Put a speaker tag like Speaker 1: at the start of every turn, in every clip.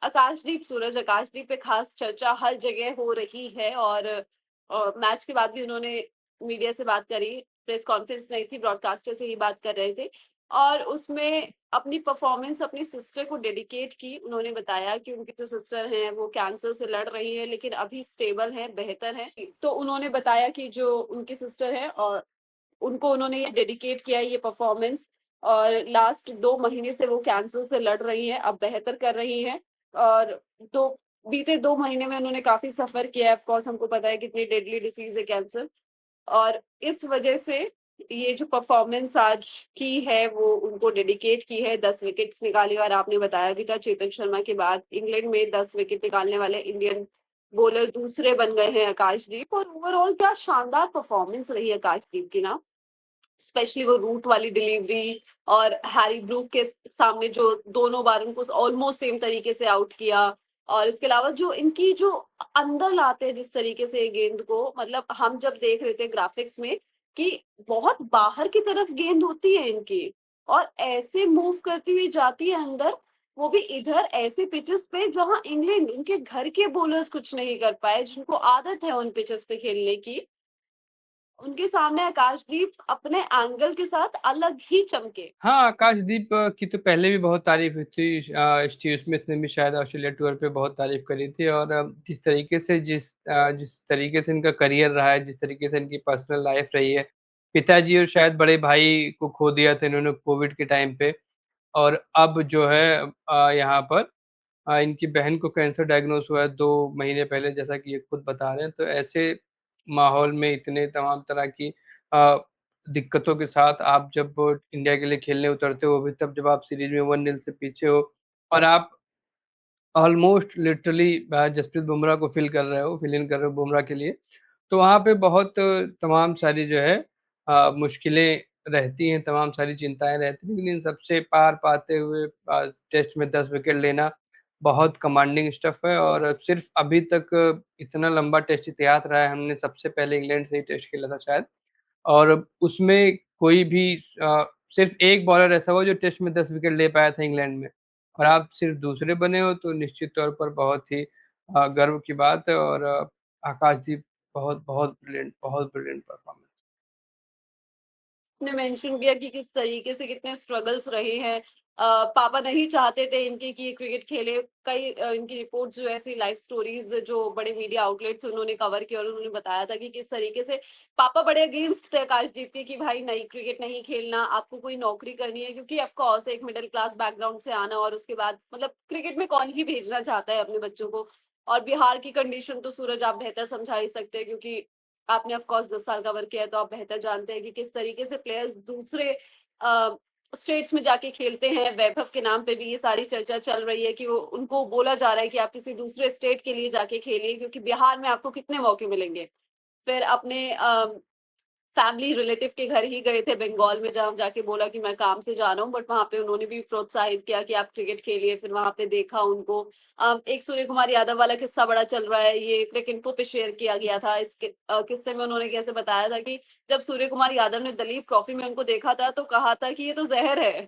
Speaker 1: आकाशदीप, सूरज आकाशदीप पे खास चर्चा हर जगह हो रही है। और मैच के बाद भी उन्होंने मीडिया से बात करी, प्रेस कॉन्फ्रेंस नहीं थी, ब्रॉडकास्टर से ही बात कर रहे थे। और उसमें अपनी परफॉर्मेंस अपनी सिस्टर को डेडिकेट की। उन्होंने बताया कि उनकी जो सिस्टर हैं वो कैंसर से लड़ रही है, लेकिन अभी स्टेबल हैं, बेहतर हैं। तो उन्होंने बताया कि जो उनकी सिस्टर है और उनको उन्होंने ये डेडिकेट किया है ये परफॉर्मेंस। और लास्ट 2 महीने से वो कैंसर से लड़ रही हैं, अब बेहतर कर रही हैं। और दो बीते 2 महीने में उन्होंने काफी सफर किया है। ऑफकोर्स हमको पता है कितनी डेडली डिसीज है कैंसर। और इस वजह से ये जो परफॉर्मेंस आज की है वो उनको डेडिकेट की है। 10 विकेट्स निकाली। और आपने बताया भी था, चेतन शर्मा के बाद इंग्लैंड में 10 विकेट निकालने वाले इंडियन बॉलर दूसरे बन गए हैं आकाशदीप। और ओवरऑल क्या शानदार परफॉर्मेंस रही है आकाशदीप की ना। स्पेशली वो रूट वाली डिलीवरी, और हैरी ब्रूक के सामने जो दोनों बार उनको ऑलमोस्ट सेम तरीके से आउट किया। और इसके अलावा जो इनकी जो अंदर लाते हैं जिस तरीके से गेंद को, मतलब हम जब देख रहे थे ग्राफिक्स में कि बहुत बाहर की तरफ गेंद होती है इनकी, और ऐसे मूव करती हुई जाती है अंदर, वो भी इधर ऐसे पिचेस पे जहां इंग्लैंड, उनके घर के बॉलर्स कुछ नहीं कर पाए, जिनको आदत है उन पिचेस पे खेलने की। उनके सामने आकाशदीप अपने एंगल के साथ अलग ही चमके।
Speaker 2: हाँ, आकाशदीप की तो पहले भी बहुत तारीफ हुई थी। स्टीव स्मिथ ने भी शायद ऑस्ट्रेलिया टूर पे बहुत तारीफ करी थी। और जिस तरीके से इनका करियर रहा है, जिस तरीके से इनकी पर्सनल लाइफ रही है, पिताजी और शायद बड़े भाई को खो दिया था इन्होंने कोविड के टाइम पे। और अब जो है यहाँ पर इनकी बहन को कैंसर डायग्नोस हुआ है 2 महीने पहले, जैसा कि ये खुद बता रहे हैं। तो ऐसे माहौल में इतने तमाम तरह की अ, दिक्कतों के साथ आप जब इंडिया के लिए खेलने उतरते हो, भी तब जब आप सीरीज में 1-0 से पीछे हो, और आप ऑलमोस्ट लिटरली जसप्रीत बुमराह को फिल इन कर रहे हो बुमराह के लिए, तो वहाँ पे बहुत तमाम सारी जो है मुश्किलें रहती हैं, तमाम सारी चिंताएं रहती हैं। लेकिन इन सबसे पार पाते हुए टेस्ट में 10 विकेट लेना बहुत कमांडिंग स्टफ है। और सिर्फ अभी तक इतना लंबा टेस्ट इतिहास रहा है, हमने सबसे पहले इंग्लैंड से ही टेस्ट खेला था शायद। और उसमें कोई भी सिर्फ एक बॉलर ऐसा हुआ जो टेस्ट में 10 विकेट ले पाया था इंग्लैंड में। और आप सिर्फ दूसरे बने हो, तो निश्चित तौर पर बहुत ही गर्व की बात है। और आकाशदीप बहुत बहुत ब्रिलियंट परफॉर्मेंस।
Speaker 1: ने मेंशन किया कि किस तरीके से कितने स्ट्रगल्स रहे हैं। पापा नहीं चाहते थे इनके कि ये क्रिकेट खेले। कई इनकी रिपोर्ट्स जो ऐसी लाइव स्टोरीज जो बड़े मीडिया आउटलेट्स उन्होंने कवर किया, और उन्होंने बताया था कि किस तरीके से पापा बड़े अगेंस्ट थे आकाशदीप के कि भाई नहीं, क्रिकेट नहीं खेलना, आपको कोई नौकरी करनी है। क्योंकि ऑफ कोर्स एक मिडिल क्लास बैकग्राउंड से आना, और उसके बाद मतलब क्रिकेट में कौन ही भेजना चाहता है अपने बच्चों को। और बिहार की कंडीशन तो सूरज आप बेहतर समझा ही सकते हैं, क्योंकि आपने ऑफ कोर्स 10 साल कवर किया है, तो आप बेहतर जानते हैं कि किस तरीके से प्लेयर्स दूसरे स्टेट्स में जाके खेलते हैं। वैभव के नाम पे भी ये सारी चर्चा चल रही है कि वो, उनको बोला जा रहा है कि आप किसी दूसरे स्टेट के लिए जाके खेलिए, क्योंकि बिहार में आपको कितने मौके मिलेंगे। फिर अपने फैमिली रिलेटिव के घर ही गए थे बंगाल में, जहाँ जाके बोला कि मैं काम से जा रहा हूँ, बट वहां पे उन्होंने भी प्रोत्साहित किया कि आप क्रिकेट खेलिए। फिर वहां पे देखा उनको। एक सूर्य कुमार यादव वाला किस्सा बड़ा चल रहा है, ये क्रिकेट इन्फो पे शेयर किया गया था। इस किस्से में उन्होंने कैसे बताया था कि जब सूर्य कुमार यादव ने दलीप ट्रॉफी में उनको देखा था तो कहा था कि ये तो जहर है,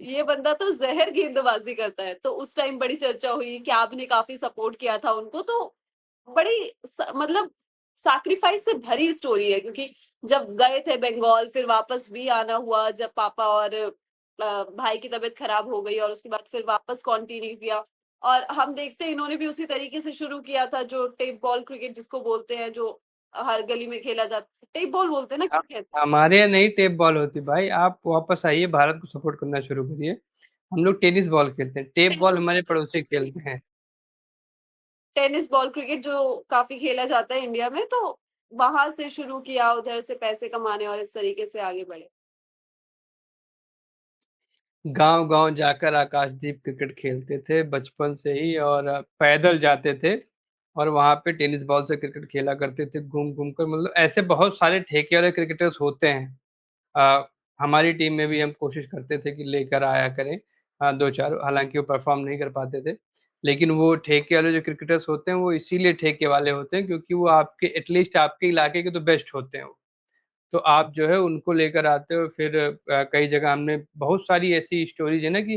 Speaker 1: ये बंदा तो जहर गेंदबाजी करता है। तो उस टाइम बड़ी चर्चा हुई, कैब ने काफी सपोर्ट किया था उनको। तो बड़ी मतलब सैक्रिफाइस से भरी स्टोरी है, क्योंकि जब गए थे बंगाल, फिर वापस भी आना हुआ जब पापा और भाई की तबीयत खराब हो गई, और उसके बाद फिर वापस कंटिन्यू किया। और हम देखते हैं इन्होंने भी उसी तरीके से शुरू किया था, जो टेप बॉल क्रिकेट जिसको बोलते हैं, जो हर गली में खेला जाता है। टेप बॉल बोलते हैं ना, क्या कहते हैं?
Speaker 2: हमारे यहाँ नहीं टेप बॉल होती भाई, आप वापस आइए, भारत को सपोर्ट करना शुरू करिए। हम लोग टेनिस बॉल खेलते हैं, टेप बॉल हमारे पड़ोसी खेलते हैं।
Speaker 1: टेनिस बॉल क्रिकेट जो काफी खेला जाता है इंडिया में, तो वहां से शुरू किया, उधर से पैसे कमाने और इस तरीके से आगे बढ़े।
Speaker 2: गांव गांव जाकर आकाशदीप क्रिकेट खेलते थे बचपन से ही, और पैदल जाते थे और वहां पे टेनिस बॉल से क्रिकेट खेला करते थे घूम घूम कर। मतलब ऐसे बहुत सारे ठेके वाले क्रिकेटर्स होते हैं। अ, हमारी टीम में भी हम कोशिश करते थे कि लेकर आया करें दो चार, हालांकि वो परफॉर्म नहीं कर पाते थे। लेकिन वो ठेके वाले जो क्रिकेटर्स होते हैं वो इसीलिए ठेके वाले होते हैं क्योंकि वो आपके एटलीस्ट आपके इलाके के तो बेस्ट होते हैं वो। तो आप जो है उनको लेकर आते हो। फिर कई जगह हमने बहुत सारी ऐसी स्टोरीज है ना कि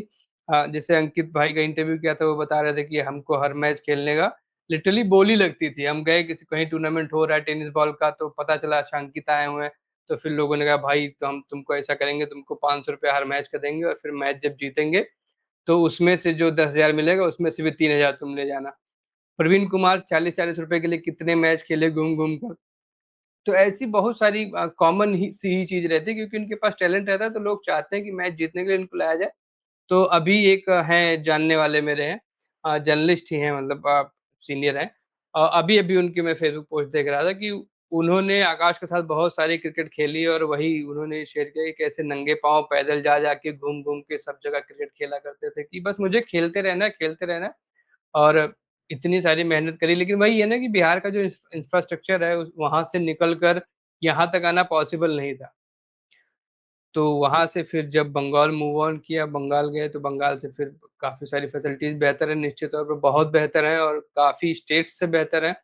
Speaker 2: जैसे अंकित भाई का इंटरव्यू किया था, वो बता रहे थे कि हमको हर मैच खेलने का लिटरली बोली लगती थी। हम गए किसी कहीं टूर्नामेंट हो रहा है टेनिस बॉल का, तो पता चला अच्छा अंकित आए हुए हैं, तो फिर लोगों ने कहा भाई तो हम तुमको ऐसा करेंगे, तुमको 500 रुपये हर मैच का देंगे, और फिर मैच जब जीतेंगे तो उसमें से जो 10,000 मिलेगा उसमें से भी 3,000 तुम ले जाना। प्रवीण कुमार 40-40 रुपए के लिए कितने मैच खेले घूम घूम कर। तो ऐसी बहुत सारी कॉमन ही सी ही चीज रहती है, क्योंकि उनके पास टैलेंट रहता है, तो लोग चाहते हैं कि मैच जीतने के लिए इनको लाया जाए। तो अभी एक हैं जानने वाले मेरे हैं, जर्नलिस्ट ही हैं, मतलब सीनियर हैं, और अभी अभी उनकी मैं फेसबुक पोस्ट देख रहा था कि उन्होंने आकाश के साथ बहुत सारी क्रिकेट खेली, और वही उन्होंने शेयर किया कि कैसे नंगे पांव पैदल जा जाके घूम घूम के सब जगह क्रिकेट खेला करते थे, कि बस मुझे खेलते रहना है। और इतनी सारी मेहनत करी, लेकिन वही है ना कि बिहार का जो इंफ्रास्ट्रक्चर है वहां से निकल कर यहाँ तक आना पॉसिबल नहीं था। तो वहां से फिर जब बंगाल मूव ऑन किया, बंगाल गए, तो बंगाल से फिर काफी सारी फैसिलिटीज बेहतर है, निश्चित तौर पर बहुत बेहतर है, और काफी स्टेट से बेहतर है।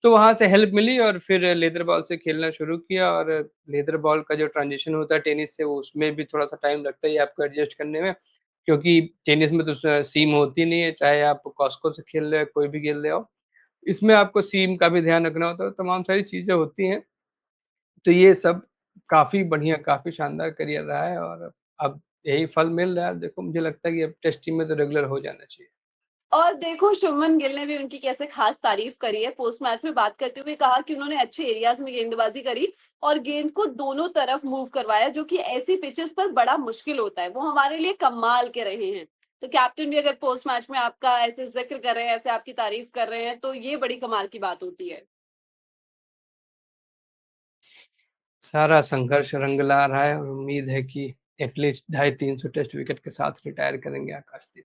Speaker 2: तो वहां से हेल्प मिली, और फिर लेदर बॉल से खेलना शुरू किया। और लेदर बॉल का जो ट्रांजिशन होता है टेनिस से, वो उसमें भी थोड़ा सा टाइम लगता है आपको एडजस्ट करने में, क्योंकि टेनिस में तो सीम होती नहीं है, चाहे आप कॉस्को से खेल रहे हो कोई भी खेल रहे हो, इसमें आपको सीम का भी ध्यान रखना होता है, तमाम सारी चीजें होती हैं। तो ये सब काफी बढ़िया, काफी शानदार करियर रहा है, और अब यही फल मिल रहा है। देखो मुझे लगता है कि अब टेस्ट टीम में तो रेगुलर हो जाना चाहिए।
Speaker 1: और देखो शुभमन गिल ने भी उनकी कैसे खास तारीफ करी है, पोस्ट मैच में बात करते हुए कहा कि उन्होंने अच्छे एरियाज में गेंदबाजी करी और गेंद को दोनों तरफ मूव करवाया, जो कि ऐसी पिचेस पर बड़ा मुश्किल होता है। वो हमारे लिए कमाल के रहे हैं। तो कैप्टन भी अगर पोस्ट मैच में आपका ऐसे जिक्र कर रहे हैं, ऐसे आपकी तारीफ कर रहे हैं, तो ये बड़ी कमाल की बात होती है।
Speaker 2: सारा संघर्ष रंग ला रहा है, और उम्मीद है कि एटलीस्ट 250-300 टेस्ट विकेट के साथ रिटायर करेंगे आकाशदीप।